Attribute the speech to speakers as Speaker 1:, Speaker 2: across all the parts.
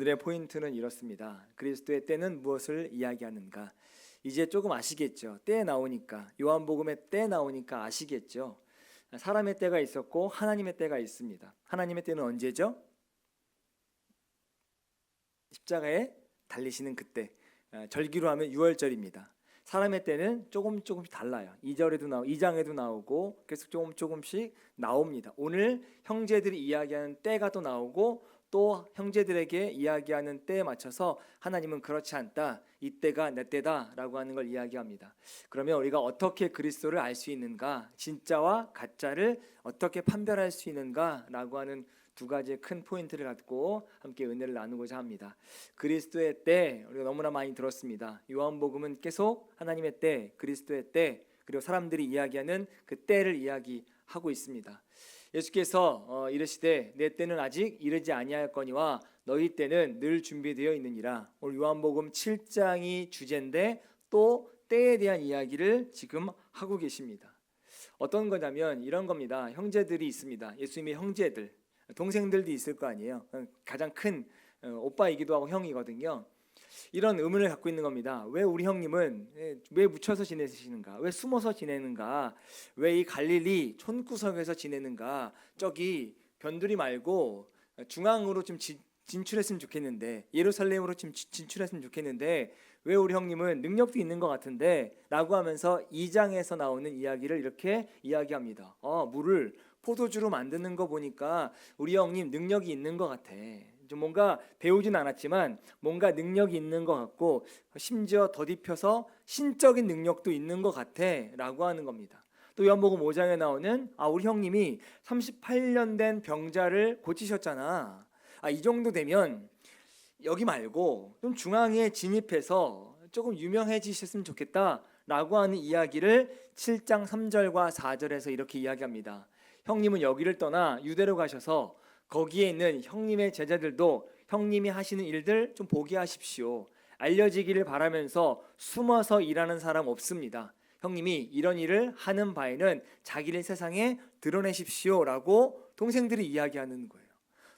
Speaker 1: 오늘의 포인트는 이렇습니다. 그리스도의 때는 무엇을 이야기하는가? 이제 조금 아시겠죠? 때에 나오니까, 요한복음의 때에 나오니까 아시겠죠? 사람의 때가 있었고 하나님의 때가 있습니다. 하나님의 때는 언제죠? 십자가에 달리시는 그때, 절기로 하면 6월절입니다. 사람의 때는 조금씩 달라요. 2장에도 나오고 계속 조금씩 나옵니다. 오늘 형제들이 이야기하는 때가 또 나오고 또 형제들에게 이야기하는 때에 맞춰서 하나님은 그렇지 않다, 이 때가 내 때다 라고 하는 걸 이야기합니다. 그러면 우리가 어떻게 그리스도를 알 수 있는가, 진짜와 가짜를 어떻게 판별할 수 있는가 라고 하는 두 가지의 큰 포인트를 갖고 함께 은혜를 나누고자 합니다. 그리스도의 때, 우리가 너무나 많이 들었습니다. 요한복음은 계속 하나님의 때, 그리스도의 때, 그리고 사람들이 이야기하는 그 때를 이야기하고 있습니다. 예수께서 이르시되 내 때는 아직 이르지 아니하였거니와 너희 때는 늘 준비되어 있느니라. 오늘 요한복음 7장이 주제인데 또 때에 대한 이야기를 지금 하고 계십니다. 어떤 거냐면 이런 겁니다. 형제들이 있습니다. 예수님의 형제들, 동생들도 있을 거 아니에요. 가장 큰 오빠이기도 하고 형이거든요. 이런 의문을 갖고 있는 겁니다. 왜 우리 형님은 왜 묻혀서 지내시는가? 왜 숨어서 지내는가? 왜 이 갈릴리 촌구석에서 지내는가? 저기 변두리 말고 중앙으로 좀 진출했으면 좋겠는데, 예루살렘으로 좀 진출했으면 좋겠는데 왜 우리 형님은 능력도 있는 것 같은데 라고 하면서 2장에서 나오는 이야기를 이렇게 이야기합니다. 물을 포도주로 만드는 거 보니까 우리 형님 능력이 있는 것 같아. 좀 뭔가 배우진 않았지만 뭔가 능력이 있는 것 같고 심지어 더딥혀서 신적인 능력도 있는 것 같아 라고 하는 겁니다. 또 요한복음 5장에 나오는 우리 형님이 38년 된 병자를 고치셨잖아. 이 정도 되면 여기 말고 좀 중앙에 진입해서 조금 유명해지셨으면 좋겠다 라고 하는 이야기를 7장 3절과 4절에서 이렇게 이야기합니다. 형님은 여기를 떠나 유대로 가셔서 거기에 있는 형님의 제자들도 형님이 하시는 일들 좀 보게 하십시오. 알려지기를 바라면서 숨어서 일하는 사람 없습니다. 형님이 이런 일을 하는 바에는 자기를 세상에 드러내십시오 라고 동생들이 이야기하는 거예요.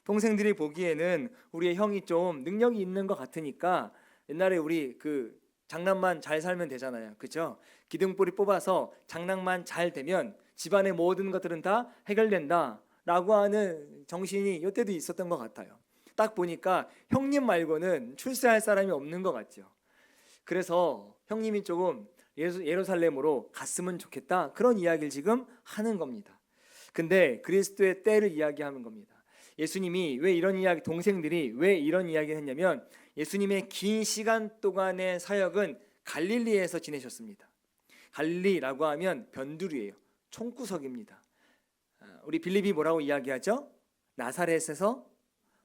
Speaker 1: 동생들이 보기에는 우리의 형이 좀 능력이 있는 것 같으니까 옛날에 우리 그 장난만 잘 살면 되잖아요. 그렇죠? 기둥뿌리 뽑아서 장난만 잘 되면 집안의 모든 것들은 다 해결된다 라고 하는 정신이 이때도 있었던 것 같아요. 딱 보니까 형님 말고는 출세할 사람이 없는 것 같죠. 그래서 형님이 조금 예루살렘으로 갔으면 좋겠다, 그런 이야기를 지금 하는 겁니다. 근데 그리스도의 때를 이야기하는 겁니다. 예수님이 왜 이런 이야기, 동생들이 왜 이런 이야기를 했냐면 예수님의 긴 시간 동안의 사역은 갈릴리에서 지내셨습니다. 갈릴리라고 하면 변두리예요. 총구석입니다. 우리 빌립이 뭐라고 이야기하죠? 나사렛에서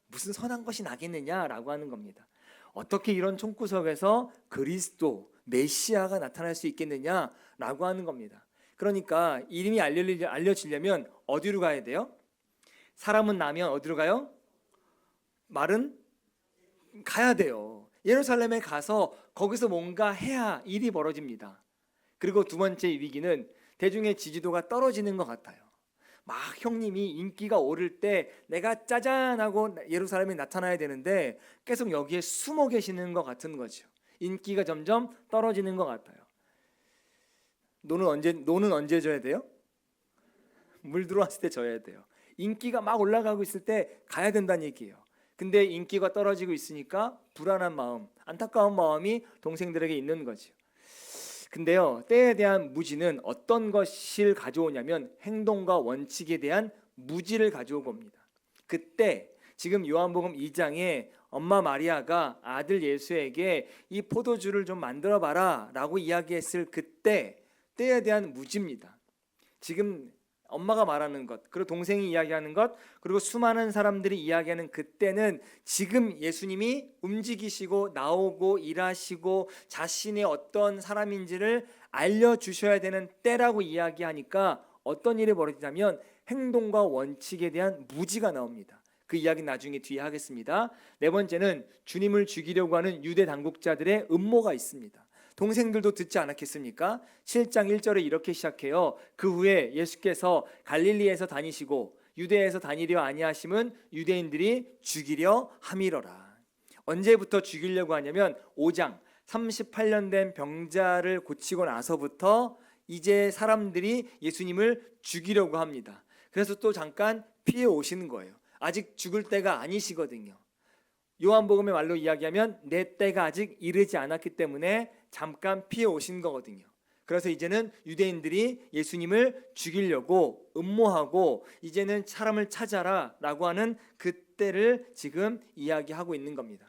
Speaker 1: 무슨 선한 것이 나겠느냐라고 하는 겁니다. 어떻게 이런 총구석에서 그리스도 메시아가 나타날 수 있겠느냐라고 하는 겁니다. 그러니까 이름이 알려지려면 어디로 가야 돼요? 사람은 나면 어디로 가요? 말은 가야 돼요. 예루살렘에 가서 거기서 뭔가 해야 일이 벌어집니다. 그리고 두 번째 위기는 대중의 지지도가 떨어지는 것 같아요. 막 형님이 인기가 오를 때 내가 짜잔 하고 예루살렘에 나타나야 되는데 계속 여기에 숨어 계시는 것 같은 거죠. 인기가 점점 떨어지는 것 같아요. 노는 언제 져야 돼요? 물 들어왔을 때 져야 돼요. 인기가 막 올라가고 있을 때 가야 된다는 얘기예요. 근데 인기가 떨어지고 있으니까 불안한 마음, 안타까운 마음이 동생들에게 있는 거죠. 근데요, 때에 대한 무지는 어떤 것을 가져오냐면 행동과 원칙에 대한 무지를 가져오고 옵니다. 그때 지금 요한복음 2장에 엄마 마리아가 아들 예수에게 이 포도주를 좀 만들어 봐라 라고 이야기했을 그때 때에 대한 무지입니다. 지금 엄마가 말하는 것, 그리고 동생이 이야기하는 것, 그리고 수많은 사람들이 이야기하는 그때는 지금 예수님이 움직이시고 나오고 일하시고 자신의 어떤 사람인지를 알려주셔야 되는 때라고 이야기하니까 어떤 일이 벌어지냐면 행동과 원칙에 대한 무지가 나옵니다. 그 이야기는 나중에 뒤에 하겠습니다. 네 번째는 주님을 죽이려고 하는 유대 당국자들의 음모가 있습니다. 동생들도 듣지 않았겠습니까? 7장 1절에 이렇게 시작해요. 그 후에 예수께서 갈릴리에서 다니시고 유대에서 다니려 아니하심은 유대인들이 죽이려 함이러라. 언제부터 죽이려고 하냐면 5장 38년 된 병자를 고치고 나서부터 이제 사람들이 예수님을 죽이려고 합니다. 그래서 또 잠깐 피해 오시는 거예요. 아직 죽을 때가 아니시거든요. 요한복음의 말로 이야기하면 내 때가 아직 이르지 않았기 때문에 잠깐 피해 오신 거거든요. 그래서 이제는 유대인들이 예수님을 죽이려고 음모하고 이제는 사람을 찾아라 라고 하는 그때를 지금 이야기하고 있는 겁니다.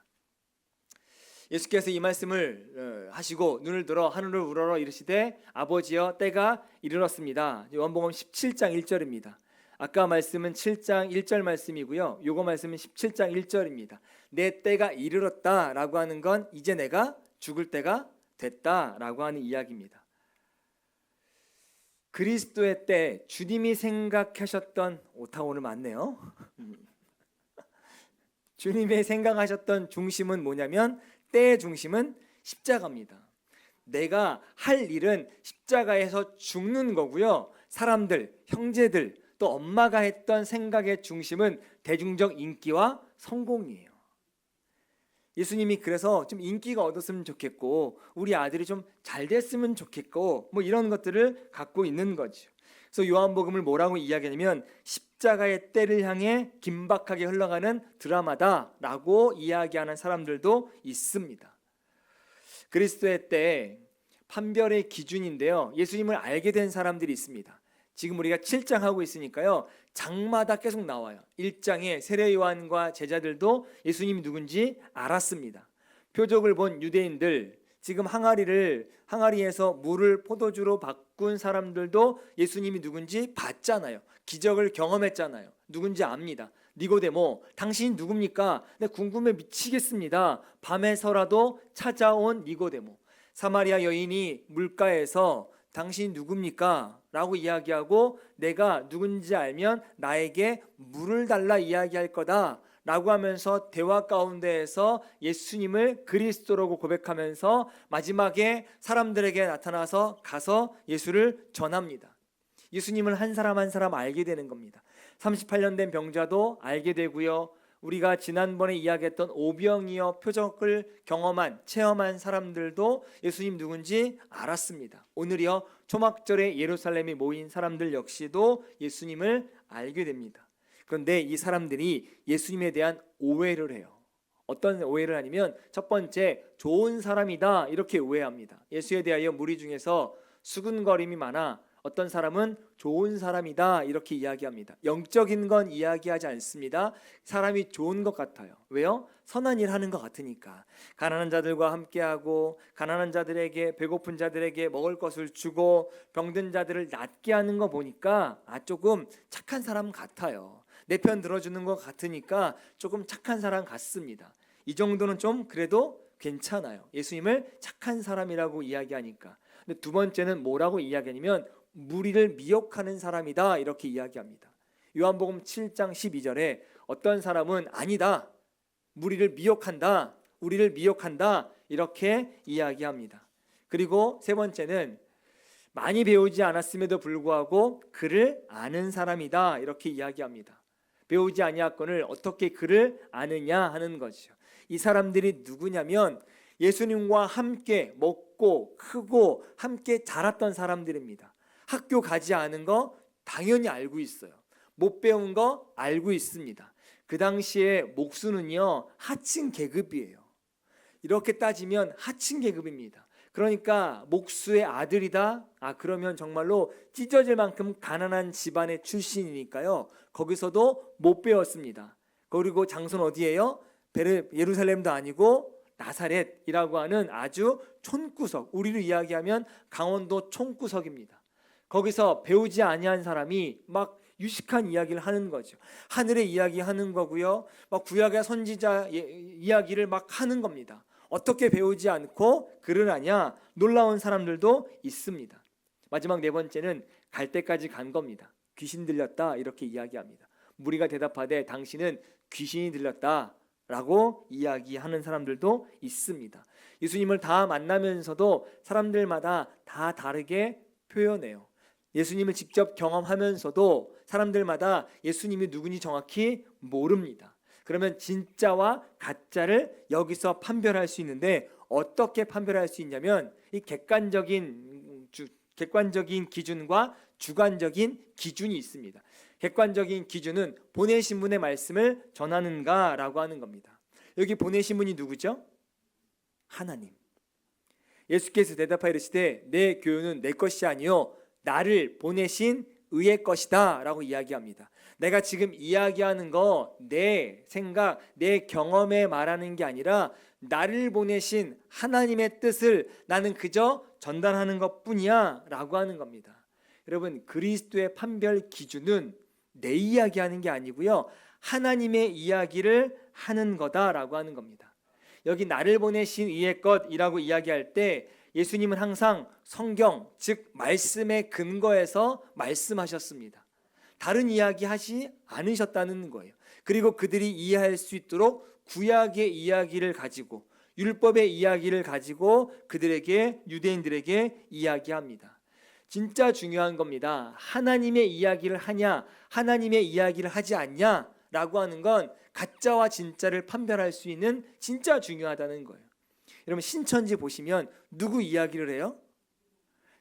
Speaker 1: 예수께서 이 말씀을 하시고 눈을 들어 하늘을 우러러 이르시되 아버지여 때가 이르렀습니다. 요한복음 17장 1절입니다. 아까 말씀은 7장 1절 말씀이고요. 요거 말씀은 17장 1절입니다. 내 때가 이르렀다라고 하는 건 이제 내가 죽을 때가 됐다라고 하는 이야기입니다. 그리스도의 때 주님이 생각하셨던 오타 오늘 맞네요. 주님이 생각하셨던 중심은 뭐냐면 때의 중심은 십자가입니다. 내가 할 일은 십자가에서 죽는 거고요. 사람들, 형제들, 또 엄마가 했던 생각의 중심은 대중적 인기와 성공이에요. 예수님이 그래서 좀 인기가 얻었으면 좋겠고 우리 아들이 좀 잘 됐으면 좋겠고 뭐 이런 것들을 갖고 있는 거죠. 그래서 요한복음을 뭐라고 이야기하냐면 십자가의 때를 향해 긴박하게 흘러가는 드라마다라고 이야기하는 사람들도 있습니다. 그리스도의 때 판별의 기준인데요. 예수님을 알게 된 사람들이 있습니다. 지금 우리가 7장 하고 있으니까요. 장마다 계속 나와요. 1장에 세례 요한과 제자들도 예수님이 누군지 알았습니다. 표적을 본 유대인들, 지금 항아리에서 물을 포도주로 바꾼 사람들도 예수님이 누군지 봤잖아요. 기적을 경험했잖아요. 누군지 압니다. 니고데모, 당신이 누굽니까? 네, 궁금해 미치겠습니다. 밤에서라도 찾아온 니고데모. 사마리아 여인이 물가에서 당신이 누굽니까? 라고 이야기하고 내가 누군지 알면 나에게 물을 달라 이야기할 거다 라고 하면서 대화 가운데에서 예수님을 그리스도라고 고백하면서 마지막에 사람들에게 나타나서 가서 예수를 전합니다. 예수님을 한 사람 한 사람 알게 되는 겁니다. 38년 된 병자도 알게 되고요. 우리가 지난번에 이야기했던 오병이어 표적을 체험한 사람들도 예수님 누군지 알았습니다. 오늘이요 초막절에 예루살렘에 모인 사람들 역시도 예수님을 알게 됩니다. 그런데 이 사람들이 예수님에 대한 오해를 해요. 어떤 오해를 하냐면 첫 번째 좋은 사람이다 이렇게 오해합니다. 예수에 대하여 무리 중에서 수근거림이 많아 어떤 사람은 좋은 사람이다 이렇게 이야기합니다. 영적인 건 이야기하지 않습니다. 사람이 좋은 것 같아요. 왜요? 선한 일 하는 것 같으니까. 가난한 자들과 함께하고 가난한 자들에게 배고픈 자들에게 먹을 것을 주고 병든 자들을 낫게 하는 거 보니까 조금 착한 사람 같아요. 내 편 들어주는 것 같으니까 조금 착한 사람 같습니다. 이 정도는 좀 그래도 괜찮아요. 예수님을 착한 사람이라고 이야기하니까. 근데 두 번째는 뭐라고 이야기하냐면 무리를 미혹하는 사람이다 이렇게 이야기합니다. 요한복음 7장 12절에 어떤 사람은 아니다, 무리를 미혹한다, 우리를 미혹한다 이렇게 이야기합니다. 그리고 세 번째는 많이 배우지 않았음에도 불구하고 그를 아는 사람이다 이렇게 이야기합니다. 배우지 아니하거늘 어떻게 그를 아느냐 하는 거죠. 이 사람들이 누구냐면 예수님과 함께 먹고 크고 함께 자랐던 사람들입니다. 학교 가지 않은 거 당연히 알고 있어요. 못 배운 거 알고 있습니다. 그 당시에 목수는요 하층 계급이에요. 이렇게 따지면 하층 계급입니다. 그러니까 목수의 아들이다? 그러면 정말로 찢어질 만큼 가난한 집안의 출신이니까요. 거기서도 못 배웠습니다. 그리고 장소는 어디예요? 예루살렘도 아니고 나사렛이라고 하는 아주 촌구석, 우리를 이야기하면 강원도 촌구석입니다. 거기서 배우지 아니한 사람이 막 유식한 이야기를 하는 거죠. 하늘의 이야기하는 거고요. 막 구약의 선지자 이야기를 막 하는 겁니다. 어떻게 배우지 않고 그를 아냐? 놀라운 사람들도 있습니다. 마지막 네 번째는 갈 때까지 간 겁니다. 귀신 들렸다 이렇게 이야기합니다. 무리가 대답하되 당신은 귀신이 들렸다 라고 이야기하는 사람들도 있습니다. 예수님을 다 만나면서도 사람들마다 다 다르게 표현해요. 예수님을 직접 경험하면서도 사람들마다 예수님이 누군지 정확히 모릅니다. 그러면 진짜와 가짜를 여기서 판별할 수 있는데 어떻게 판별할 수 있냐면 이 객관적인 기준과 주관적인 기준이 있습니다. 객관적인 기준은 보내신 분의 말씀을 전하는가라고 하는 겁니다. 여기 보내신 분이 누구죠? 하나님. 예수께서 대답하여 이르시되 내 교훈은 내 것이 아니요 나를 보내신 의의 것이다 라고 이야기합니다. 내가 지금 이야기하는 거 내 생각, 내 경험에 말하는 게 아니라 나를 보내신 하나님의 뜻을 나는 그저 전달하는 것뿐이야 라고 하는 겁니다. 여러분, 그리스도의 판별 기준은 내 이야기하는 게 아니고요, 하나님의 이야기를 하는 거다라고 하는 겁니다. 여기 나를 보내신 이의 것이라고 이야기할 때 예수님은 항상 성경, 즉 말씀의 근거에서 말씀하셨습니다. 다른 이야기 하지 않으셨다는 거예요. 그리고 그들이 이해할 수 있도록 구약의 이야기를 가지고, 율법의 이야기를 가지고 그들에게, 유대인들에게 이야기합니다. 진짜 중요한 겁니다. 하나님의 이야기를 하냐, 하나님의 이야기를 하지 않냐 라고 하는 건 가짜와 진짜를 판별할 수 있는 진짜 중요하다는 거예요. 여러분, 신천지 보시면 누구 이야기를 해요?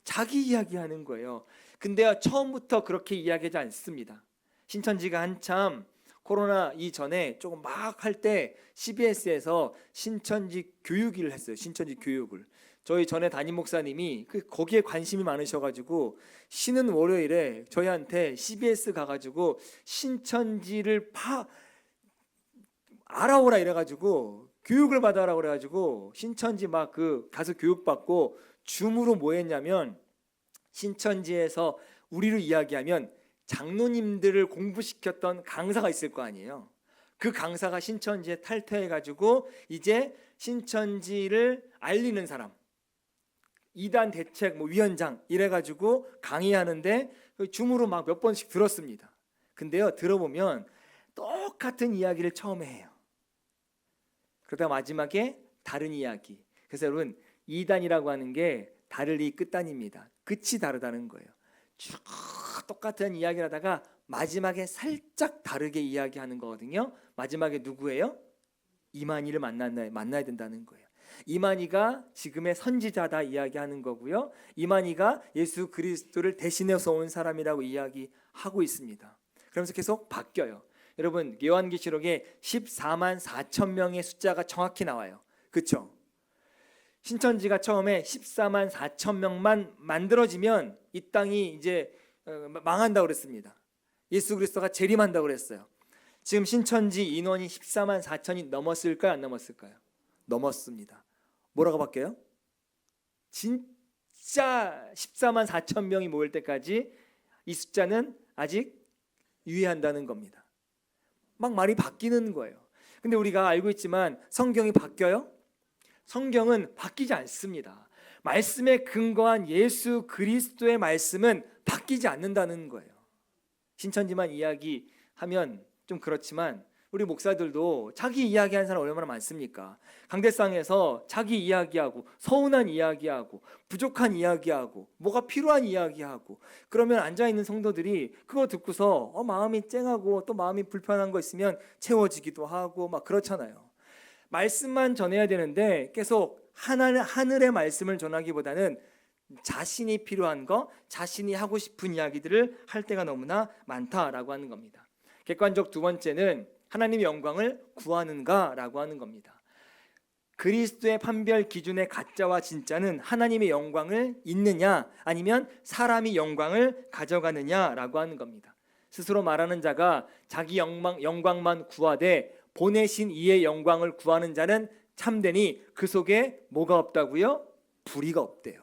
Speaker 1: 자기 이야기하는 거예요. 근데 처음부터 그렇게 이야기하지 않습니다. 신천지가 한참 코로나 이전에 조금 막 할 때 CBS에서 신천지 교육을 했어요. 신천지 교육을. 저희 전에 담임 목사님이 거기에 관심이 많으셔가지고 쉬는 월요일에 저희한테 CBS 가가지고 신천지를 알아오라 이래가지고 교육을 받아라 그래가지고 신천지 막 가서 교육받고 줌으로 뭐 했냐면, 신천지에서 우리를 이야기하면 장로님들을 공부시켰던 강사가 있을 거 아니에요. 그 강사가 신천지에 탈퇴해가지고 이제 신천지를 알리는 사람, 이단 대책 위원장 이래가지고 강의하는데 줌으로 막 몇 번씩 들었습니다. 근데요, 들어보면 똑같은 이야기를 처음에 해요. 그러다 마지막에 다른 이야기. 그래서 여러분, 이단이라고 하는 게 다를이 끝단입니다. 끝이 다르다는 거예요. 쭉 똑같은 이야기를 하다가 마지막에 살짝 다르게 이야기하는 거거든요. 마지막에 누구예요? 이만희를 만나야 된다는 거예요. 이만희가 지금의 선지자다 이야기하는 거고요, 이만희가 예수 그리스도를 대신해서 온 사람이라고 이야기하고 있습니다. 그러면서 계속 바뀌어요. 여러분, 요한계시록에 14만 4천 명의 숫자가 정확히 나와요. 그렇죠? 신천지가 처음에 14만 4천 명만 만들어지면 이 땅이 이제 망한다고 그랬습니다. 예수 그리스도가 재림한다고 그랬어요. 지금 신천지 인원이 14만 4천이 넘었을까요? 안 넘었을까요? 넘었습니다. 뭐라고 바뀌어요? 진짜 14만 4천 명이 모일 때까지 이 숫자는 아직 유의한다는 겁니다. 막 말이 바뀌는 거예요. 근데 우리가 알고 있지만 성경이 바뀌어요? 성경은 바뀌지 않습니다. 말씀에 근거한 예수 그리스도의 말씀은 바뀌지 않는다는 거예요. 신천지만 이야기하면 좀 그렇지만 우리 목사들도 자기 이야기하는 사람 얼마나 많습니까? 강대상에서 자기 이야기하고, 서운한 이야기하고, 부족한 이야기하고, 뭐가 필요한 이야기하고, 그러면 앉아있는 성도들이 그거 듣고서 마음이 쨍하고 또 마음이 불편한 거 있으면 채워지기도 하고 막 그렇잖아요. 말씀만 전해야 되는데 계속 하늘의 말씀을 전하기보다는 자신이 필요한 거, 자신이 하고 싶은 이야기들을 할 때가 너무나 많다라고 하는 겁니다. 객관적 두 번째는 하나님의 영광을 구하는가라고 하는 겁니다. 그리스도의 판별 기준의 가짜와 진짜는 하나님의 영광을 잇느냐 아니면 사람이 영광을 가져가느냐라고 하는 겁니다. 스스로 말하는 자가 자기 영광만 구하되 보내신 이의 영광을 구하는 자는 참되니 그 속에 뭐가 없다고요? 불의가 없대요.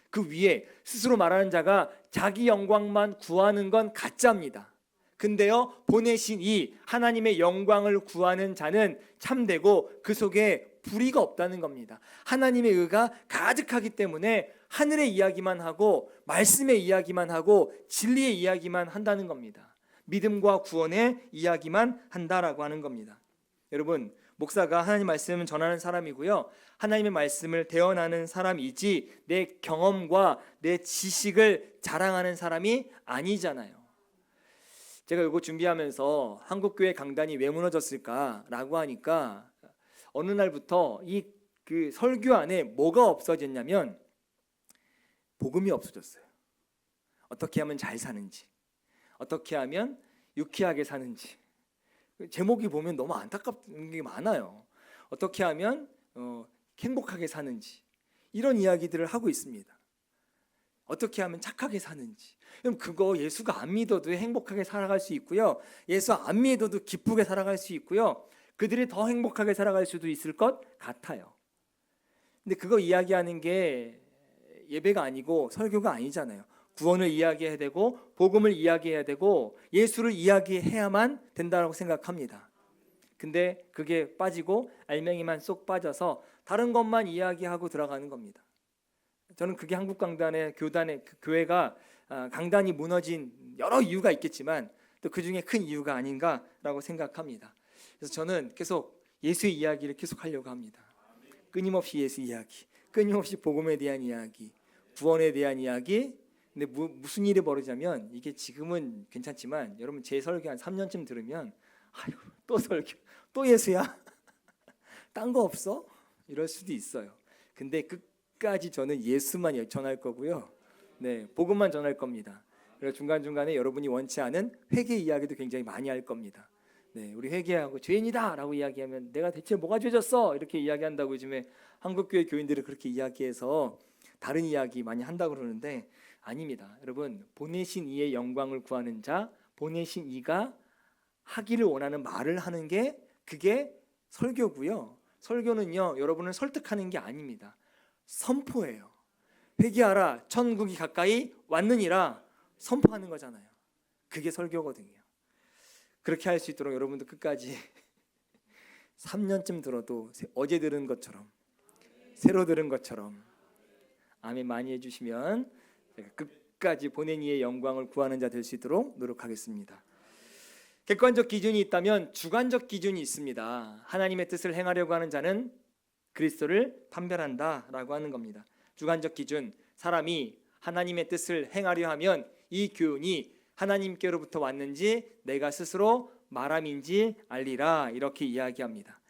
Speaker 1: 그 위에 스스로 말하는 자가 자기 영광만 구하는 건 가짜입니다. 근데요, 보내신 이 하나님의 영광을 구하는 자는 참되고 그 속에 불의가 없다는 겁니다. 하나님의 의가 가득하기 때문에 하늘의 이야기만 하고 말씀의 이야기만 하고 진리의 이야기만 한다는 겁니다. 믿음과 구원의 이야기만 한다라고 하는 겁니다. 여러분, 목사가 하나님 말씀을 전하는 사람이고요, 하나님의 말씀을 대언하는 사람이지 내 경험과 내 지식을 자랑하는 사람이 아니잖아요. 제가 이거 준비하면서 한국교회 강단이 왜 무너졌을까라고 하니까 어느 날부터 그 설교 안에 뭐가 없어졌냐면 복음이 없어졌어요. 어떻게 하면 잘 사는지, 어떻게 하면 유쾌하게 사는지. 제목이 보면 너무 안타깝은 게 많아요. 어떻게 하면 행복하게 사는지, 이런 이야기들을 하고 있습니다. 어떻게 하면 착하게 사는지. 그럼 그거 예수가 안 믿어도 행복하게 살아갈 수 있고요, 예수 안 믿어도 기쁘게 살아갈 수 있고요, 그들이 더 행복하게 살아갈 수도 있을 것 같아요. 근데 그거 이야기하는 게 예배가 아니고 설교가 아니잖아요. 구원을 이야기해야 되고 복음을 이야기해야 되고 예수를 이야기해야만 된다고 생각합니다. 근데 그게 빠지고 알맹이만 쏙 빠져서 다른 것만 이야기하고 들어가는 겁니다. 저는 그게 한국 강단의 교회가 강단이 무너진 여러 이유가 있겠지만 또 그중에 큰 이유가 아닌가라고 생각합니다. 그래서 저는 계속 예수의 이야기를 계속 하려고 합니다. 끊임없이 예수 이야기, 끊임없이 복음에 대한 이야기, 구원에 대한 이야기. 근데 무슨 일이 벌어지냐면, 이게 지금은 괜찮지만 여러분 제 설교 한 3년쯤 들으면 아유, 또 설교, 또 예수야? 딴 거 없어? 이럴 수도 있어요. 근데 끝까지 저는 예수만 전할 거고요, 네, 복음만 전할 겁니다. 그래서 중간중간에 여러분이 원치 않은 회개 이야기도 굉장히 많이 할 겁니다. 네, 우리 회개하고 죄인이다 라고 이야기하면 내가 대체 뭐가 죄졌어? 이렇게 이야기한다고 요즘에 한국교회 교인들이 그렇게 이야기해서 다른 이야기 많이 한다고 그러는데 아닙니다. 여러분, 보내신 이의 영광을 구하는 자, 보내신 이가 하기를 원하는 말을 하는 게 그게 설교고요. 설교는요, 여러분을 설득하는 게 아닙니다. 선포예요. 회개하라, 천국이 가까이 왔느니라 선포하는 거잖아요. 그게 설교거든요. 그렇게 할 수 있도록 여러분도 끝까지 3년쯤 들어도 어제 들은 것처럼, 새로 들은 것처럼 아멘 많이 해주시면 제가 끝까지 보낸 이의 영광을 구하는 자 될 수 있도록 노력하겠습니다. 객관적 기준이 있다면 주관적 기준이 있습니다. 하나님의 뜻을 행하려고 하는 자는 그리스도를 판별한다라고 하는 겁니다. 주관적 기준, 사람이 하나님의 뜻을 행하려 하면 이 교훈이 하나님께로부터 왔는지 내가 스스로 말함인지 알리라, 이렇게 이야기합니다.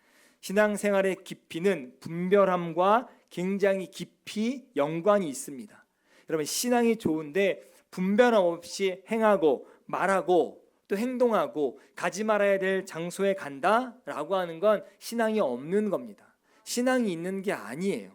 Speaker 1: 신앙생활의 깊이는 분별함과 굉장히 깊이 연관이 있습니다. 여러분, 신앙이 좋은데 분별함 없이 행하고 말하고 또 행동하고 가지 말아야 될 장소에 간다라고 하는 건 신앙이 없는 겁니다. 신앙이 있는 게 아니에요.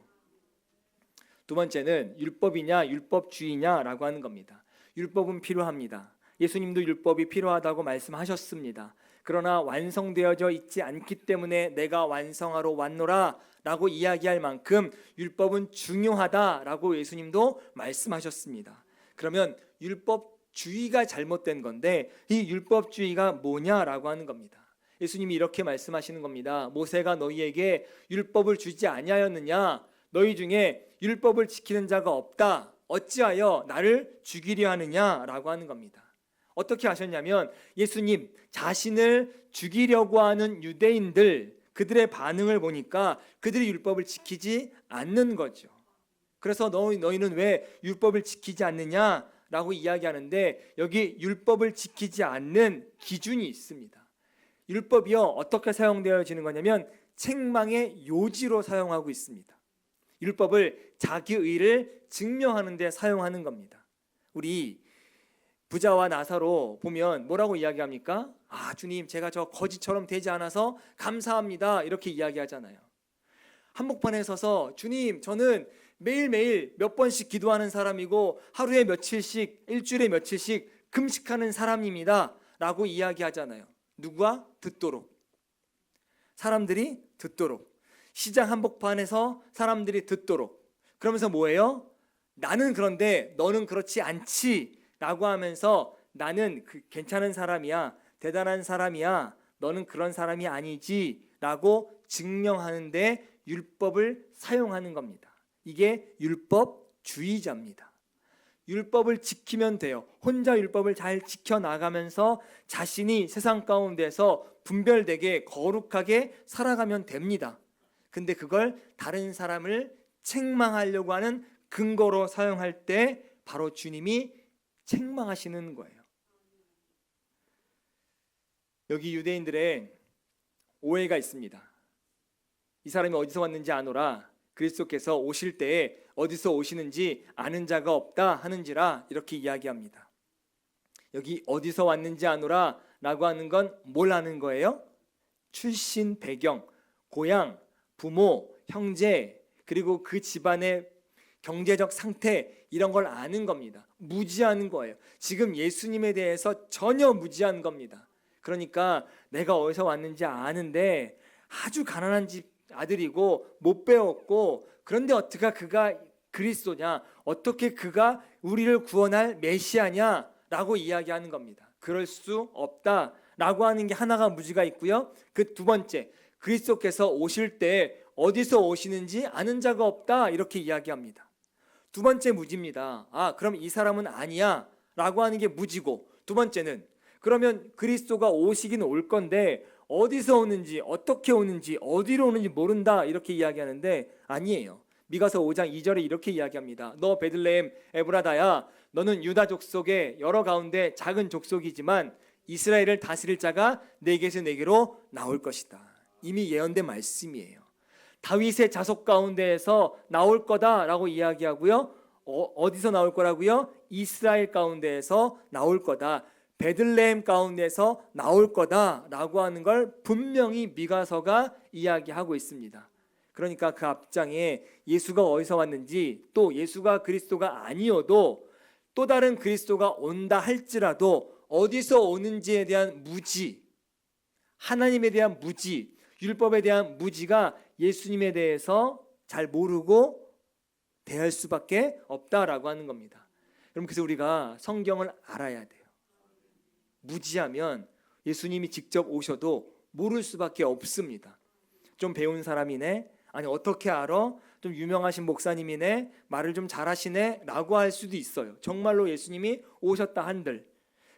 Speaker 1: 두 번째는 율법이냐 율법주의냐라고 하는 겁니다. 율법은 필요합니다. 예수님도 율법이 필요하다고 말씀하셨습니다. 그러나 완성되어져 있지 않기 때문에 내가 완성하러 왔노라 라고 이야기할 만큼 율법은 중요하다라고 예수님도 말씀하셨습니다. 그러면 율법주의가 잘못된 건데 이 율법주의가 뭐냐라고 하는 겁니다. 예수님이 이렇게 말씀하시는 겁니다. 모세가 너희에게 율법을 주지 아니하였느냐? 너희 중에 율법을 지키는 자가 없다. 어찌하여 나를 죽이려 하느냐라고 하는 겁니다. 어떻게 하셨냐면 예수님 자신을 죽이려고 하는 유대인들, 그들의 반응을 보니까 그들이 율법을 지키지 않는 거죠. 그래서 너희는 왜 율법을 지키지 않느냐라고 이야기하는데 여기 율법을 지키지 않는 기준이 있습니다. 율법이요, 어떻게 사용되어지는 거냐면 책망의 요지로 사용하고 있습니다. 율법을 자기 의를 증명하는 데 사용하는 겁니다. 우리 부자와 나사로 보면 뭐라고 이야기합니까? 아, 주님, 제가 저 거지처럼 되지 않아서 감사합니다, 이렇게 이야기하잖아요. 한복판에 서서 주님, 저는 매일매일 몇 번씩 기도하는 사람이고 하루에 며칠씩, 일주일에 며칠씩 금식하는 사람입니다 라고 이야기하잖아요. 누가? 듣도록. 사람들이 듣도록. 시장 한복판에서 사람들이 듣도록. 그러면서 뭐예요? 나는 그런데 너는 그렇지 않지 라고 하면서 나는 괜찮은 사람이야, 대단한 사람이야, 너는 그런 사람이 아니지 라고 증명하는데 율법을 사용하는 겁니다. 이게 율법주의자입니다. 율법을 지키면 돼요. 혼자 율법을 잘 지켜나가면서 자신이 세상 가운데서 분별되게 거룩하게 살아가면 됩니다. 근데 그걸 다른 사람을 책망하려고 하는 근거로 사용할 때 바로 주님이 책망하시는 거예요. 여기 유대인들의 오해가 있습니다. 이 사람이 어디서 왔는지 아노라, 그리스도께서 오실 때에 어디서 오시는지 아는 자가 없다 하는지라 이렇게 이야기합니다. 여기 어디서 왔는지 아노라 라고 하는 건 뭘 아는 거예요? 출신 배경, 고향, 부모, 형제, 그리고 그 집안의 경제적 상태, 이런 걸 아는 겁니다. 무지하는 거예요. 지금 예수님에 대해서 전혀 무지한 겁니다. 그러니까 내가 어디서 왔는지 아는데 아주 가난한 집 아들이고 못 배웠고, 그런데 어떻게 그가 그리스도냐, 어떻게 그가 우리를 구원할 메시아냐 라고 이야기하는 겁니다. 그럴 수 없다 라고 하는 게 하나가 무지가 있고요. 그 두 번째, 그리스도께서 오실 때 어디서 오시는지 아는 자가 없다 이렇게 이야기합니다. 두 번째 무지입니다. 그럼 이 사람은 아니야 라고 하는 게 무지고, 두 번째는 그러면 그리스도가 오시긴 올 건데 어디서 오는지, 어떻게 오는지, 어디로 오는지 모른다 이렇게 이야기하는데 아니에요. 미가서 5장 2절에 이렇게 이야기합니다. 너 베들레헴 에브라다야, 너는 유다 족속의 여러 가운데 작은 족속이지만 이스라엘을 다스릴 자가 내게서 내게로 나올 것이다. 이미 예언된 말씀이에요. 다윗의 자손 가운데에서 나올 거다라고 이야기하고요. 어디서 나올 거라고요? 이스라엘 가운데에서 나올 거다. 베들레헴 가운데서 나올 거다라고 하는 걸 분명히 미가서가 이야기하고 있습니다. 그러니까 그 앞장에 예수가 어디서 왔는지, 또 예수가 그리스도가 아니어도 또 다른 그리스도가 온다 할지라도 어디서 오는지에 대한 무지, 하나님에 대한 무지, 율법에 대한 무지가 예수님에 대해서 잘 모르고 대할 수밖에 없다라고 하는 겁니다. 여러분, 그래서 우리가 성경을 알아야 돼요. 무지하면 예수님이 직접 오셔도 모를 수밖에 없습니다. 좀 배운 사람이네, 아니 어떻게 알아? 좀 유명하신 목사님이네, 말을 좀 잘하시네 라고 할 수도 있어요. 정말로 예수님이 오셨다 한들.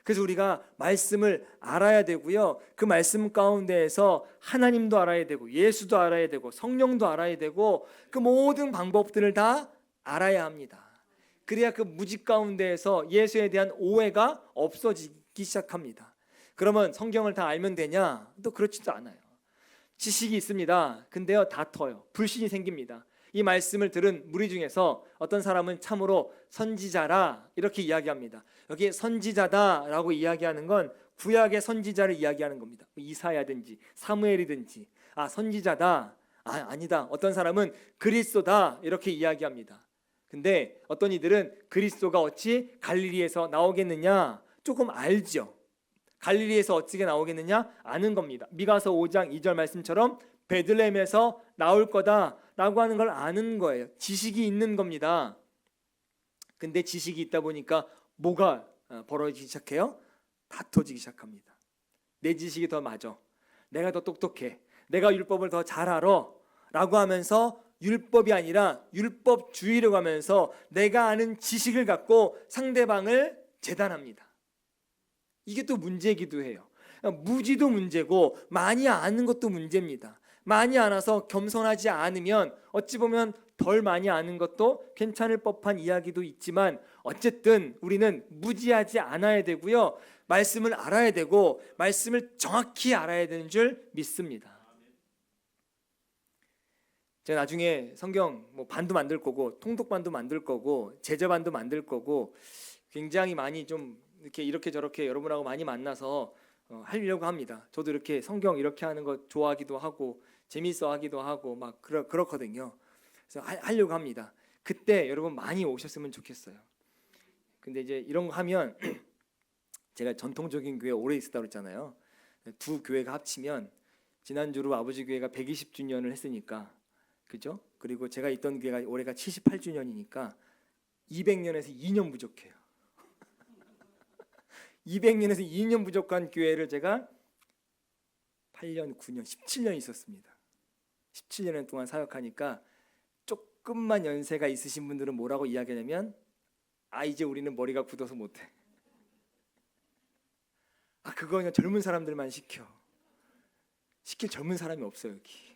Speaker 1: 그래서 우리가 말씀을 알아야 되고요. 그 말씀 가운데에서 하나님도 알아야 되고, 예수도 알아야 되고, 성령도 알아야 되고, 그 모든 방법들을 다 알아야 합니다. 그래야 그 무지 가운데에서 예수에 대한 오해가 없어지기 시작합니다. 그러면 성경을 다 알면 되냐? 또 그렇지도 않아요. 지식이 있습니다. 근데요, 다퉈요. 불신이 생깁니다. 이 말씀을 들은 무리 중에서 어떤 사람은 참으로 선지자라 이렇게 이야기합니다. 여기 선지자다라고 이야기하는 건 구약의 선지자를 이야기하는 겁니다. 이사야든지 사무엘이든지, 선지자다, 아니다. 어떤 사람은 그리스도다 이렇게 이야기합니다. 근데 어떤 이들은 그리스도가 어찌 갈릴리에서 나오겠느냐, 조금 알죠. 갈릴리에서 어떻게 나오겠느냐 아는 겁니다. 미가서 5장 2절 말씀처럼 베들레헴에서 나올 거다라고 하는 걸 아는 거예요. 지식이 있는 겁니다. 근데 지식이 있다 보니까 뭐가 벌어지기 시작해요? 다퉈지기 시작합니다. 내 지식이 더 맞아, 내가 더 똑똑해, 내가 율법을 더 잘 알아 라고 하면서 율법이 아니라 율법주의로 가면서 내가 아는 지식을 갖고 상대방을 재단합니다. 이게 또 문제이기도 해요. 무지도 문제고 많이 아는 것도 문제입니다. 많이 알아서 겸손하지 않으면 어찌 보면 덜 많이 아는 것도 괜찮을 법한 이야기도 있지만, 어쨌든 우리는 무지하지 않아야 되고요. 말씀을 알아야 되고 말씀을 정확히 알아야 되는 줄 믿습니다. 제가 나중에 성경 반도 만들 거고, 통독반도 만들 거고, 제자반도 만들 거고, 굉장히 많이 좀 이렇게 저렇게 여러분하고 많이 만나서 하려고 합니다. 저도 이렇게 성경 이렇게 하는 거 좋아하기도 하고 재밌어 하기도 하고 막 그렇거든요. 그래서 하려고 합니다. 그때 여러분 많이 오셨으면 좋겠어요. 근데 이제 이런 거 하면 제가 전통적인 교회 오래 있었다고 그랬잖아요. 두 교회가 합치면 지난주로 아버지 교회가 120주년을 했으니까, 그죠? 그리고 제가 있던 교회가 올해가 78주년이니까 200년에서 2년 부족해요. 200년에서 2년 부족한 교회를 제가 8년, 9년, 17년 있었습니다. 17년 동안 사역하니까 조금만 연세가 있으신 분들은 뭐라고 이야기하냐면, 이제 우리는 머리가 굳어서 못해. 그거 그냥 젊은 사람들만 시켜. 시킬 젊은 사람이 없어요 여기.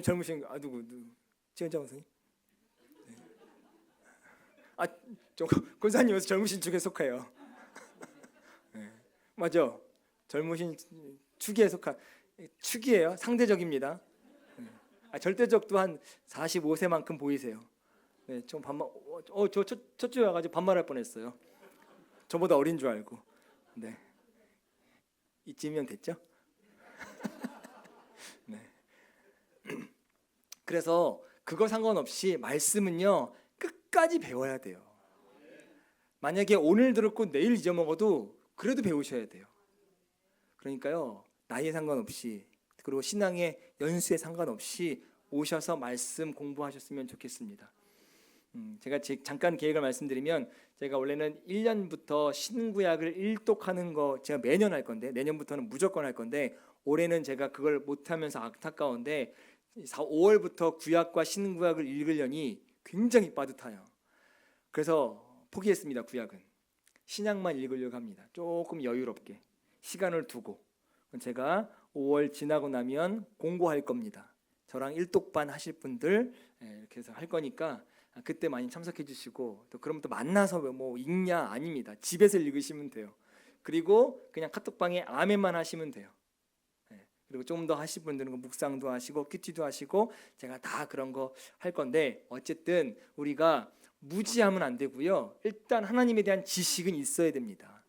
Speaker 1: 젊으신 누구? 최은정 선생님? 아, 저 권사님 여기서 젊으신 축에 속해요. 네. 맞아. 젊으신 축에 속한 축이에요. 상대적입니다. 네. 절대적도 한 45세만큼 보이세요. 네, 좀 반말. 저 첫 주에 와가지고 반말할 뻔했어요. 저보다 어린 줄 알고. 네. 이쯤이면 됐죠? 네. 그래서 그거 상관없이 말씀은요 끝까지 배워야 돼요. 만약에 오늘 들었고 내일 잊어먹어도 그래도 배우셔야 돼요. 그러니까요 나이에 상관없이 그리고 신앙의 연수에 상관없이 오셔서 말씀 공부하셨으면 좋겠습니다. 제가 잠깐 계획을 말씀드리면 제가 원래는 1년부터 신구약을 일독하는 거 제가 매년 할 건데 내년부터는 무조건 할 건데 올해는 제가 그걸 못하면서 안타까운데 5월부터 구약과 신구약을 읽으려니 굉장히 빠듯해요. 그래서 포기했습니다. 구약은 신약만 읽으려고 합니다. 조금 여유롭게 시간을 두고 제가 5월 지나고 나면 공고할 겁니다. 저랑 일독반 하실 분들 이렇게 해서 할 거니까 그때 많이 참석해 주시고 또 그러면 또 만나서 뭐 읽냐 아닙니다. 집에서 읽으시면 돼요. 그리고 그냥 카톡방에 아멘만 하시면 돼요. 그리고 좀 더 하실 분들은 묵상도 하시고 큐티도 하시고 제가 다 그런 거 할 건데 어쨌든 우리가 무지하면 안 되고요. 일단 하나님에 대한 지식은 있어야 됩니다.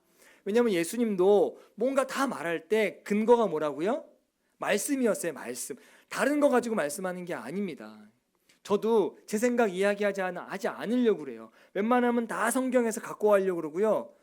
Speaker 1: 왜냐하면 예수님도 뭔가 다 말할 때 근거가 뭐라고요? 말씀이었어요. 말씀. 다른 거 가지고 말씀하는 게 아닙니다. 저도 제 생각 이야기하지 않으려고 그래요. 웬만하면 다 성경에서 갖고 가려고 그러고요.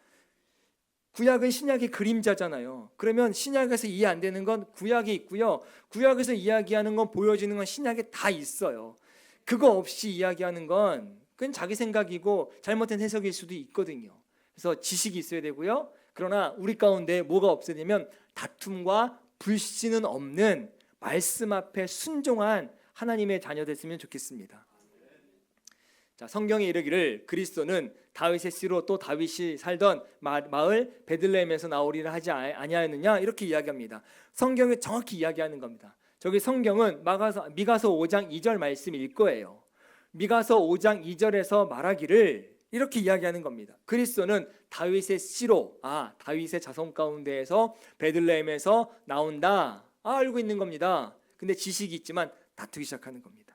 Speaker 1: 구약은 신약의 그림자잖아요. 그러면 신약에서 이해 안 되는 건 구약에 있고요. 구약에서 이야기하는 건 보여지는 건 신약에 다 있어요. 그거 없이 이야기하는 건 그건 자기 생각이고 잘못된 해석일 수도 있거든요. 그래서 지식이 있어야 되고요. 그러나 우리 가운데 뭐가 없어야 되면 다툼과 불신은 없는 말씀 앞에 순종한 하나님의 자녀 됐으면 좋겠습니다. 자, 성경에 이르기를 그리스도는 다윗의 씨로 또 다윗이 살던 마을 베들레헴에서 나오리라 하지 아니하였느냐 이렇게 이야기합니다. 성경에 정확히 이야기하는 겁니다. 저기 성경은 미가서 5장 2절 말씀일 거예요. 미가서 5장 2절에서 말하기를 이렇게 이야기하는 겁니다. 그리스도는 다윗의 씨로 다윗의 자손 가운데에서 베들레헴에서 나온다. 알고 있는 겁니다. 근데 지식이 있지만 다투기 시작하는 겁니다.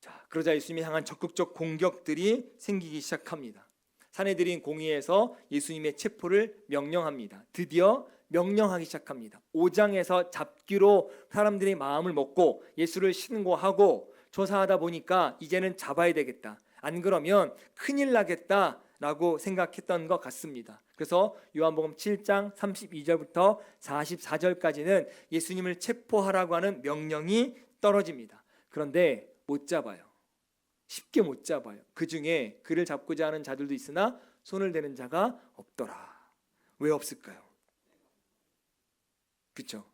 Speaker 1: 자, 그러자 예수님이 향한 적극적 공격들이 생기기 시작합니다. 사내들인 공의에서 예수님의 체포를 명령합니다. 드디어 명령하기 시작합니다. 5장에서 잡기로 사람들이 마음을 먹고 예수를 신고하고 조사하다 보니까 이제는 잡아야 되겠다. 안 그러면 큰일 나겠다라고 생각했던 것 같습니다. 그래서 요한복음 7장 32절부터 44절까지는 예수님을 체포하라고 하는 명령이 떨어집니다. 그런데 못 잡아요. 쉽게 못 잡아요. 그 중에 그를 잡고자 하는 자들도 있으나 손을 대는 자가 없더라. 왜 없을까요? 그렇죠?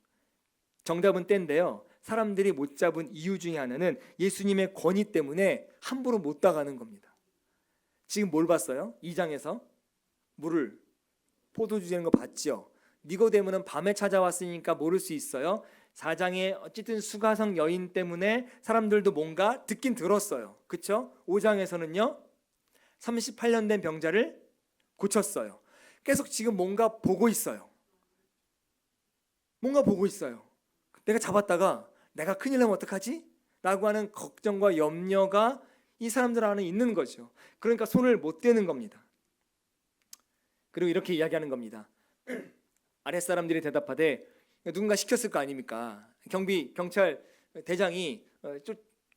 Speaker 1: 정답은 땐데요. 사람들이 못 잡은 이유 중에 하나는 예수님의 권위 때문에 함부로 못 다가가는 겁니다. 지금 뭘 봤어요? 2장에서 물을 포도주 되는 거 봤죠? 니고데모는 밤에 찾아왔으니까 모를 수 있어요. 4장에 어쨌든 수가성 여인 때문에 사람들도 뭔가 듣긴 들었어요. 그렇죠? 5장에서는요. 38년 된 병자를 고쳤어요. 계속 지금 뭔가 보고 있어요. 뭔가 보고 있어요. 내가 잡았다가 내가 큰일 나면 어떡하지? 라고 하는 걱정과 염려가 이 사람들 안에 있는 거죠. 그러니까 손을 못 대는 겁니다. 그리고 이렇게 이야기하는 겁니다. 아랫사람들이 대답하되 누군가 시켰을 거 아닙니까? 경찰 대장이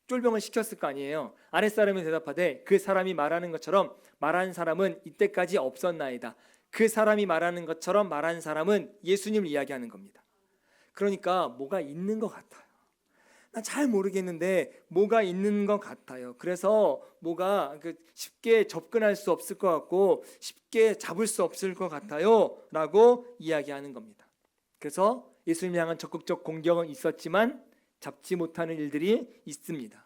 Speaker 1: 쫄병을 시켰을 거 아니에요. 아랫사람이 대답하되 그 사람이 말하는 것처럼 말한 사람은 이때까지 없었나이다. 그 사람이 말하는 것처럼 말한 사람은 예수님을 이야기하는 겁니다. 그러니까 뭐가 있는 것 같아요. 난 잘 모르겠는데 뭐가 있는 것 같아요. 그래서 뭐가 쉽게 접근할 수 없을 것 같고 쉽게 잡을 수 없을 것 같아요 라고 이야기하는 겁니다. 그래서 예수님을 향한 적극적 공격은 있었지만 잡지 못하는 일들이 있습니다.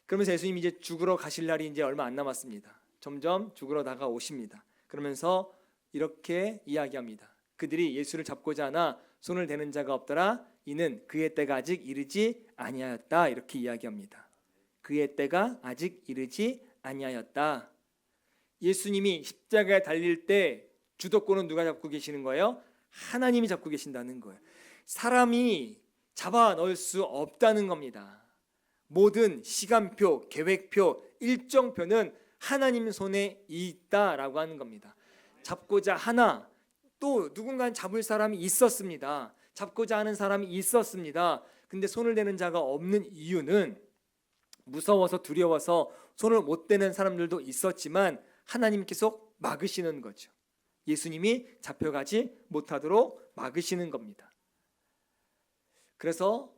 Speaker 1: 그러면서 예수님이 이제 죽으러 가실 날이 이제 얼마 안 남았습니다. 점점 죽으러 다가오십니다. 그러면서 이렇게 이야기합니다. 그들이 예수를 잡고자 하나 손을 대는 자가 없더라. 이는 그의 때가 아직 이르지 아니하였다. 이렇게 이야기합니다. 그의 때가 아직 이르지 아니하였다. 예수님이 십자가에 달릴 때 주도권은 누가 잡고 계시는 거예요? 하나님이 잡고 계신다는 거예요. 사람이 잡아 넣을 수 없다는 겁니다. 모든 시간표, 계획표, 일정표는 하나님 손에 있다라고 하는 겁니다. 잡고자 하나, 또 누군가는 잡을 사람이 있었습니다. 잡고자 하는 사람이 있었습니다. 근데 손을 대는 자가 없는 이유는 무서워서 두려워서 손을 못 대는 사람들도 있었지만 하나님께서 막으시는 거죠. 예수님이 잡혀가지 못하도록 막으시는 겁니다. 그래서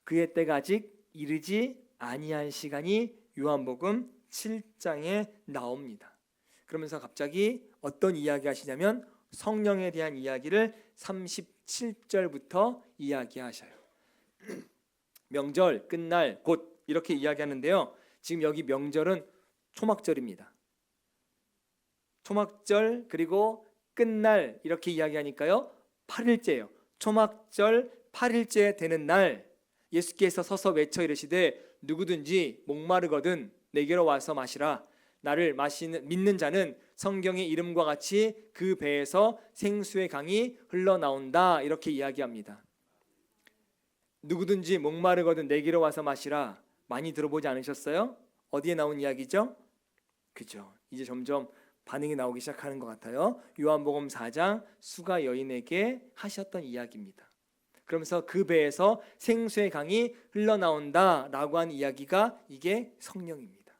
Speaker 1: 그의 때가 아직 이르지 아니한 시간이 요한복음 7장에 나옵니다. 그러면서 갑자기 어떤 이야기 하시냐면 성령에 대한 이야기를 37절부터 이야기하셔요. 명절, 끝날, 곧 이렇게 이야기하는데요. 지금 여기 명절은 초막절입니다. 초막절 그리고 끝날 이렇게 이야기하니까요. 8일째예요. 초막절 8일째 되는 날 예수께서 서서 외쳐 이르시되 누구든지 목마르거든 내게로 와서 마시라. 나를 믿는 자는 성경의 이름과 같이 그 배에서 생수의 강이 흘러나온다. 이렇게 이야기합니다. 누구든지 목마르거든 내게로 와서 마시라. 많이 들어보지 않으셨어요? 어디에 나온 이야기죠? 그죠? 이제 점점 반응이 나오기 시작하는 것 같아요. 요한복음 4장 수가 여인에게 하셨던 이야기입니다. 그러면서 그 배에서 생수의 강이 흘러나온다라고 한 이야기가 이게 성령입니다.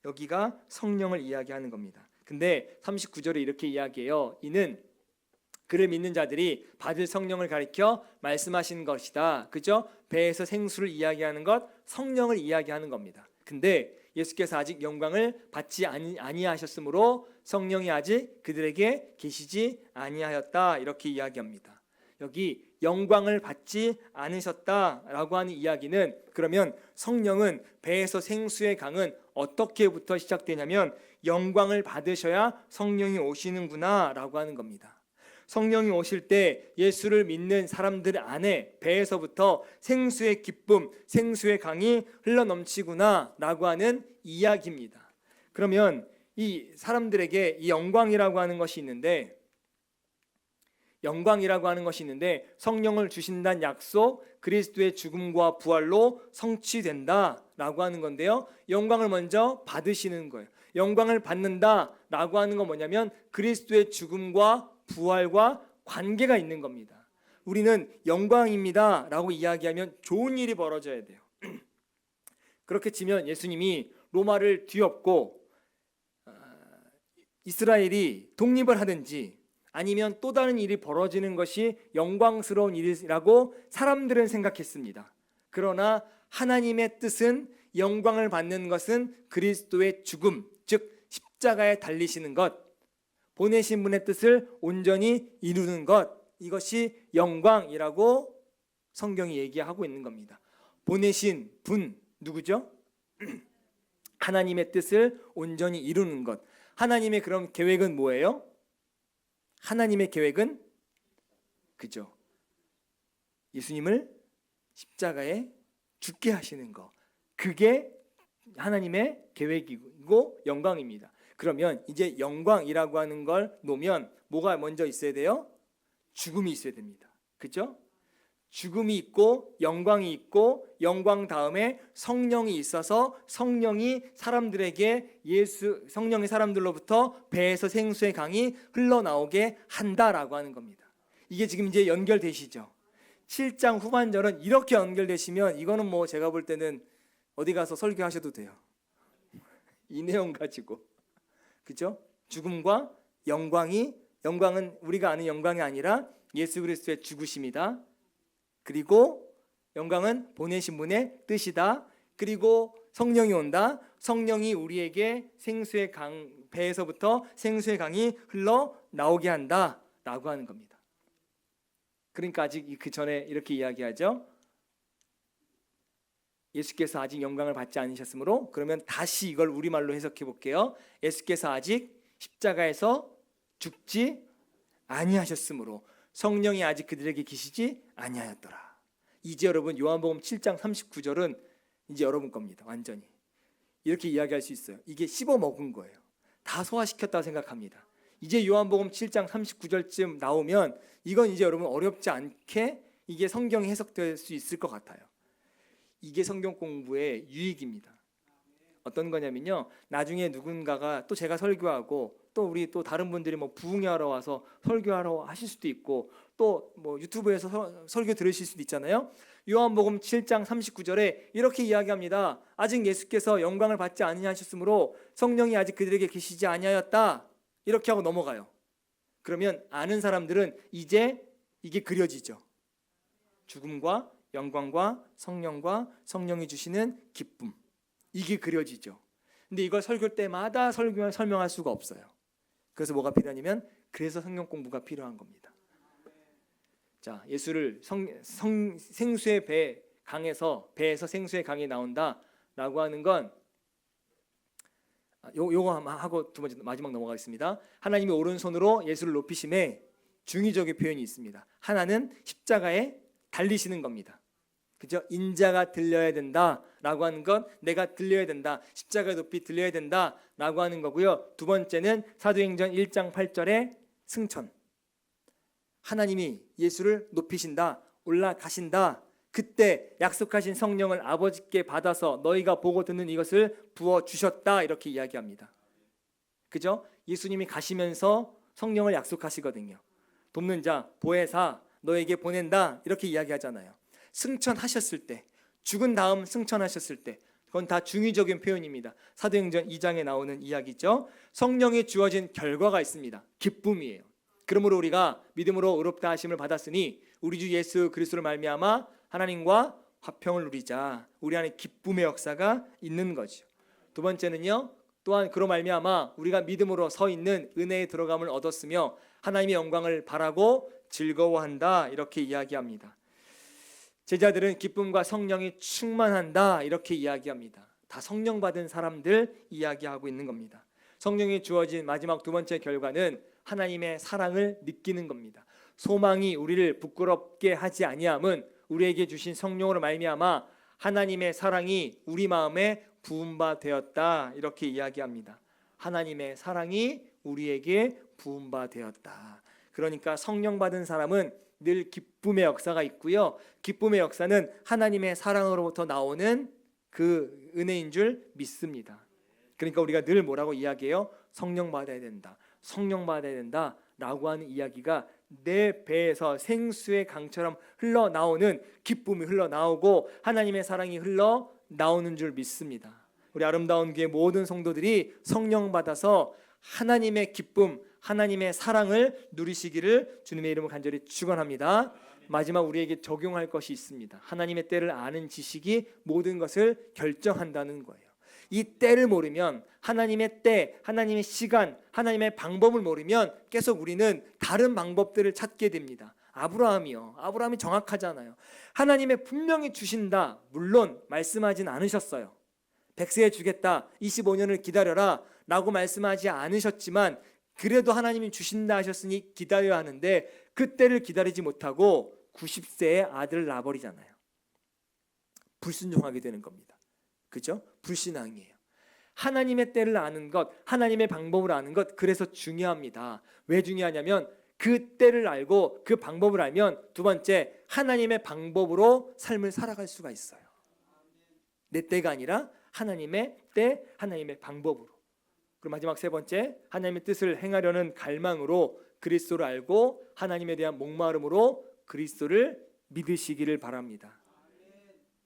Speaker 1: 여기가 성령을 이야기하는 겁니다. 근데 39절에 이렇게 이야기해요. 이는 그를 믿는 자들이 받을 성령을 가리켜 말씀하신 것이다. 그죠? 배에서 생수를 이야기하는 것, 성령을 이야기하는 겁니다. 근데 예수께서 아직 영광을 받지 아니하셨으므로 성령이 아직 그들에게 계시지 아니하였다. 이렇게 이야기합니다. 여기 영광을 받지 않으셨다라고 하는 이야기는 그러면 성령은 배에서 생수의 강은 어떻게부터 시작되냐면 영광을 받으셔야 성령이 오시는구나 라고 하는 겁니다. 성령이 오실 때 예수를 믿는 사람들 안에 배에서부터 생수의 기쁨, 생수의 강이 흘러넘치구나 라고 하는 이야기입니다. 그러면 이 사람들에게 이 영광이라고 하는 것이 있는데 성령을 주신다는 약속, 그리스도의 죽음과 부활로 성취된다라고 하는 건데요. 영광을 먼저 받으시는 거예요. 영광을 받는다라고 하는 건 뭐냐면 그리스도의 죽음과 부활과 관계가 있는 겁니다. 우리는 영광입니다라고 이야기하면 좋은 일이 벌어져야 돼요. 그렇게 치면 예수님이 로마를 뒤엎고 이스라엘이 독립을 하든지 아니면 또 다른 일이 벌어지는 것이 영광스러운 일이라고 사람들은 생각했습니다. 그러나 하나님의 뜻은 영광을 받는 것은 그리스도의 죽음, 즉 십자가에 달리시는 것, 보내신 분의 뜻을 온전히 이루는 것, 이것이 영광이라고 성경이 얘기하고 있는 겁니다. 보내신 분 누구죠? 하나님의 뜻을 온전히 이루는 것. 하나님의 그런 계획은 뭐예요? 하나님의 계획은 그죠? 예수님을 십자가에 죽게 하시는 것. 그게 하나님의 계획이고 영광입니다. 그러면 이제 영광이라고 하는 걸 놓으면 뭐가 먼저 있어야 돼요? 죽음이 있어야 됩니다. 그죠? 죽음이 있고 영광이 있고 영광 다음에 성령이 있어서 성령이 사람들에게 성령의 사람들로부터 배에서 생수의 강이 흘러나오게 한다라고 하는 겁니다. 이게 지금 이제 연결되시죠? 7장 후반절은 이렇게 연결되시면 이거는 뭐 제가 볼 때는 어디 가서 설교하셔도 돼요. 이 내용 가지고. 그죠? 죽음과 영광은 우리가 아는 영광이 아니라 예수 그리스도의 죽으심이다. 그리고 영광은 보내신 분의 뜻이다. 그리고 성령이 온다. 성령이 우리에게 생수의 강, 배에서부터 생수의 강이 흘러나오게 한다 라고 하는 겁니다. 그러니까 아직 그 전에 이렇게 이야기하죠. 예수께서 아직 영광을 받지 않으셨으므로, 그러면 다시 이걸 우리말로 해석해 볼게요. 예수께서 아직 십자가에서 죽지 아니하셨으므로 성령이 아직 그들에게 계시지 아니하였더라. 이제 여러분 요한복음 7장 39절은 이제 여러분 겁니다. 완전히. 이렇게 이야기할 수 있어요. 이게 씹어 먹은 거예요. 다 소화시켰다고 생각합니다. 이제 요한복음 7장 39절쯤 나오면 이건 이제 여러분 어렵지 않게 이게 성경이 해석될 수 있을 것 같아요. 이게 성경 공부의 유익입니다. 어떤 거냐면요, 나중에 누군가가 또 제가 설교하고 또 우리 또 다른 분들이 뭐 부흥회하러 와서 설교하러 하실 수도 있고 또 뭐 유튜브에서 설교 들으실 수도 있잖아요. 요한복음 7장 39절에 이렇게 이야기합니다. 아직 예수께서 영광을 받지 아니하셨으므로 성령이 아직 그들에게 계시지 아니하였다. 이렇게 하고 넘어가요. 그러면 아는 사람들은 이제 이게 그려지죠. 죽음과 영광과 성령과 성령이 주시는 기쁨, 이게 그려지죠. 근데 이걸 설교 때마다 설명할 수가 없어요. 그래서 뭐가 필요하냐면 그래서 성경 공부가 필요한 겁니다. 자, 예수를 생수의 배에서 생수의 강이 나온다라고 하는 건 요거 하고 두 번째 마지막 넘어가겠습니다. 하나님이 오른손으로 예수를 높이심에 중의적인 표현이 있습니다. 하나는 십자가에 달리시는 겁니다. 그죠? 인자가 들려야 된다라고 하는 건 내가 들려야 된다. 십자가 높이 들려야 된다라고 하는 거고요. 두 번째는 사도행전 1장 8절의 승천. 하나님이 예수를 높이신다. 올라가신다. 그때 약속하신 성령을 아버지께 받아서 너희가 보고 듣는 이것을 부어 주셨다. 이렇게 이야기합니다. 그죠? 예수님이 가시면서 성령을 약속하시거든요. 돕는 자, 보혜사 너에게 보낸다. 이렇게 이야기하잖아요. 승천하셨을 때, 죽은 다음 승천하셨을 때, 그건 다 중의적인 표현입니다. 사도행전 2장에 나오는 이야기죠. 성령이 주어진 결과가 있습니다. 기쁨이에요. 그러므로 우리가 믿음으로 의롭다 하심을 받았으니 우리 주 예수 그리스도로 말미암아 하나님과 화평을 누리자. 우리 안에 기쁨의 역사가 있는 거죠. 두 번째는요, 또한 그로 말미암아 우리가 믿음으로 서 있는 은혜의 들어감을 얻었으며 하나님의 영광을 바라고 즐거워한다. 이렇게 이야기합니다. 제자들은 기쁨과 성령이 충만한다. 이렇게 이야기합니다. 다 성령 받은 사람들 이야기하고 있는 겁니다. 성령이 주어진 마지막 두 번째 결과는 하나님의 사랑을 느끼는 겁니다. 소망이 우리를 부끄럽게 하지 아니함은 우리에게 주신 성령으로 말미암아 하나님의 사랑이 우리 마음에 부은 바 되었다. 이렇게 이야기합니다. 하나님의 사랑이 우리에게 부은 바 되었다. 그러니까 성령 받은 사람은 늘 기쁨의 역사가 있고요. 기쁨의 역사는 하나님의 사랑으로부터 나오는 그 은혜인 줄 믿습니다. 그러니까 우리가 늘 뭐라고 이야기해요? 성령 받아야 된다. 성령 받아야 된다. 라고 하는 이야기가 내 배에서 생수의 강처럼 흘러나오는 기쁨이 흘러나오고 하나님의 사랑이 흘러나오는 줄 믿습니다. 우리 아름다운 교회 모든 성도들이 성령 받아서 하나님의 기쁨, 하나님의 사랑을 누리시기를 주님의 이름으로 간절히 축원합니다. 마지막 우리에게 적용할 것이 있습니다. 하나님의 때를 아는 지식이 모든 것을 결정한다는 거예요. 이 때를 모르면 하나님의 때, 하나님의 시간, 하나님의 방법을 모르면 계속 우리는 다른 방법들을 찾게 됩니다. 아브라함이 정확하잖아요. 하나님의 분명히 주신다. 물론 말씀하진 않으셨어요. 100세에 주겠다. 25년을 기다려라. 라고 말씀하지 않으셨지만 그래도 하나님이 주신다 하셨으니 기다려야 하는데 그 때를 기다리지 못하고 90세에 아들을 낳아버리잖아요. 불순종하게 되는 겁니다. 그죠? 불신앙이에요. 하나님의 때를 아는 것, 하나님의 방법을 아는 것, 그래서 중요합니다. 왜 중요하냐면 그 때를 알고 그 방법을 알면 두 번째, 하나님의 방법으로 삶을 살아갈 수가 있어요. 내 때가 아니라 하나님의 때, 하나님의 방법으로. 그리고 마지막 세 번째, 하나님의 뜻을 행하려는 갈망으로 그리스도를 알고 하나님에 대한 목마름으로 그리스도를 믿으시기를 바랍니다.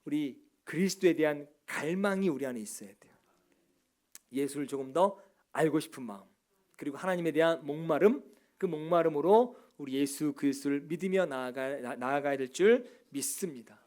Speaker 1: 우리 그리스도에 대한 갈망이 우리 안에 있어야 돼요. 예수를 조금 더 알고 싶은 마음, 그리고 하나님에 대한 목마름, 그 목마름으로 우리 예수 그리스도를 믿으며 나아가야 될 줄 믿습니다.